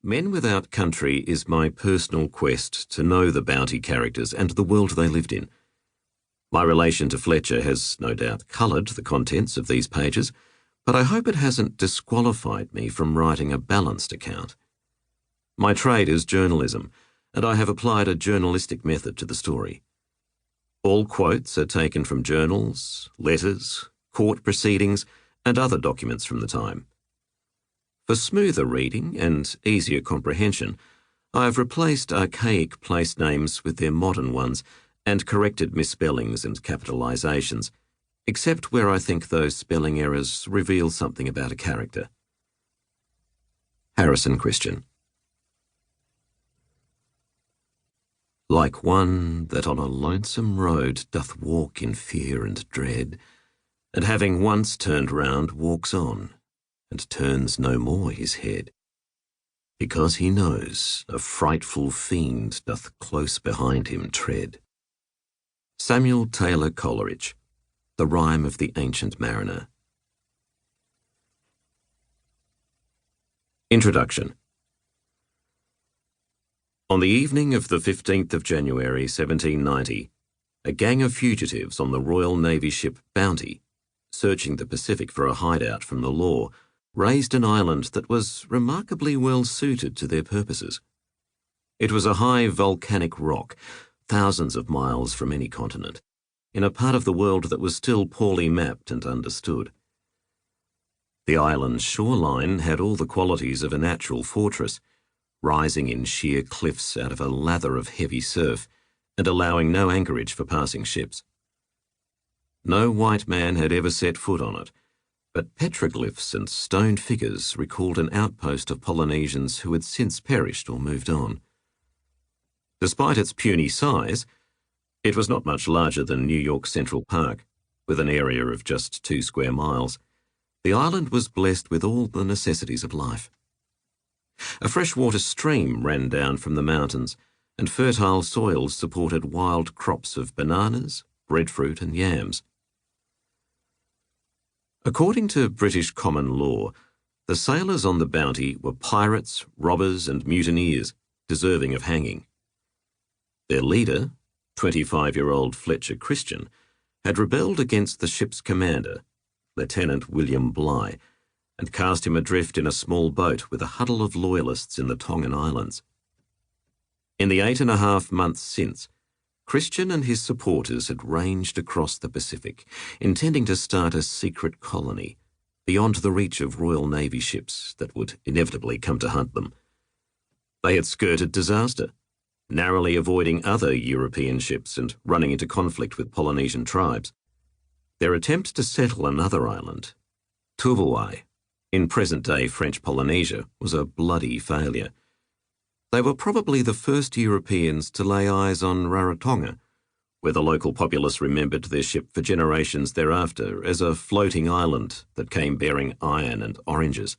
Men Without Country is my personal quest to know the Bounty characters and the world they lived in. My relation to Fletcher has no doubt coloured the contents of these pages, but I hope it hasn't disqualified me from writing a balanced account. My trade is journalism, and I have applied a journalistic method to the story. All quotes are taken from journals, letters, court proceedings, and other documents from the time. For smoother reading and easier comprehension, I have replaced archaic place names with their modern ones and corrected misspellings and capitalizations, except where I think those spelling errors reveal something about a character. Harrison Christian. Like one that on a lonesome road doth walk in fear and dread, and having once turned round walks on, and turns no more his head, because he knows a frightful fiend doth close behind him tread. Samuel Taylor Coleridge, The Rime of the Ancient Mariner. Introduction. On the evening of the 15th of January 1790, a gang of fugitives on the Royal Navy ship Bounty, searching the Pacific for a hideout from the law, raised an island that was remarkably well suited to their purposes. It was a high volcanic rock, thousands of miles from any continent, in a part of the world that was still poorly mapped and understood. The island's shoreline had all the qualities of a natural fortress, rising in sheer cliffs out of a lather of heavy surf and allowing no anchorage for passing ships. No white man had ever set foot on it, but petroglyphs and stone figures recalled an outpost of Polynesians who had since perished or moved on. Despite its puny size, it was not much larger than New York Central Park, with an area of just 2 square miles. The island was blessed with all the necessities of life. A freshwater stream ran down from the mountains, and fertile soils supported wild crops of bananas, breadfruit, and yams. According to British common law, the sailors on the Bounty were pirates, robbers, and mutineers, deserving of hanging. Their leader, 25-year-old Fletcher Christian, had rebelled against the ship's commander, Lieutenant William Bligh, and cast him adrift in a small boat with a huddle of loyalists in the Tongan Islands. In the 8.5 months since, Christian and his supporters had ranged across the Pacific, intending to start a secret colony, beyond the reach of Royal Navy ships that would inevitably come to hunt them. They had skirted disaster, narrowly avoiding other European ships and running into conflict with Polynesian tribes. Their attempt to settle another island, Tuvalu, in present-day French Polynesia, was a bloody failure. They were probably the first Europeans to lay eyes on Rarotonga, where the local populace remembered their ship for generations thereafter as a floating island that came bearing iron and oranges.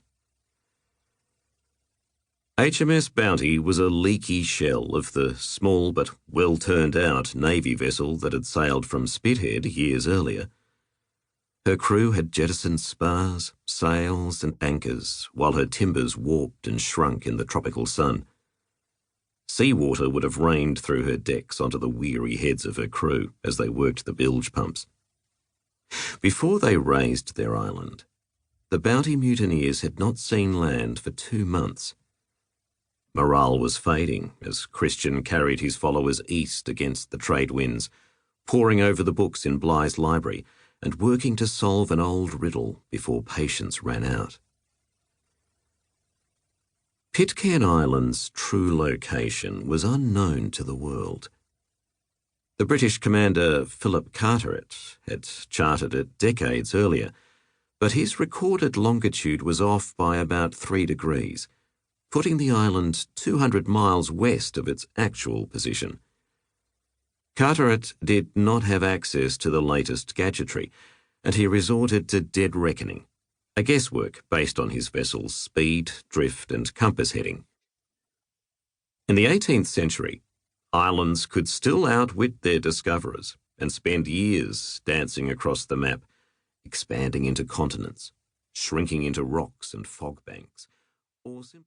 HMS Bounty was a leaky shell of the small but well-turned-out Navy vessel that had sailed from Spithead years earlier. Her crew had jettisoned spars, sails, and anchors, while her timbers warped and shrunk in the tropical sun. Seawater would have rained through her decks onto the weary heads of her crew as they worked the bilge pumps. Before they raised their island, the Bounty mutineers had not seen land for 2 months. Morale was fading as Christian carried his followers east against the trade winds, poring over the books in Bligh's library and working to solve an old riddle before patience ran out. Pitcairn Island's true location was unknown to the world. The British commander Philip Carteret had charted it decades earlier, but his recorded longitude was off by about 3 degrees, putting the island 200 miles west of its actual position. Carteret did not have access to the latest gadgetry, and he resorted to dead reckoning, a guesswork based on his vessel's speed, drift, and compass heading. In the 18th century, islands could still outwit their discoverers and spend years dancing across the map, expanding into continents, shrinking into rocks and fog banks, or simply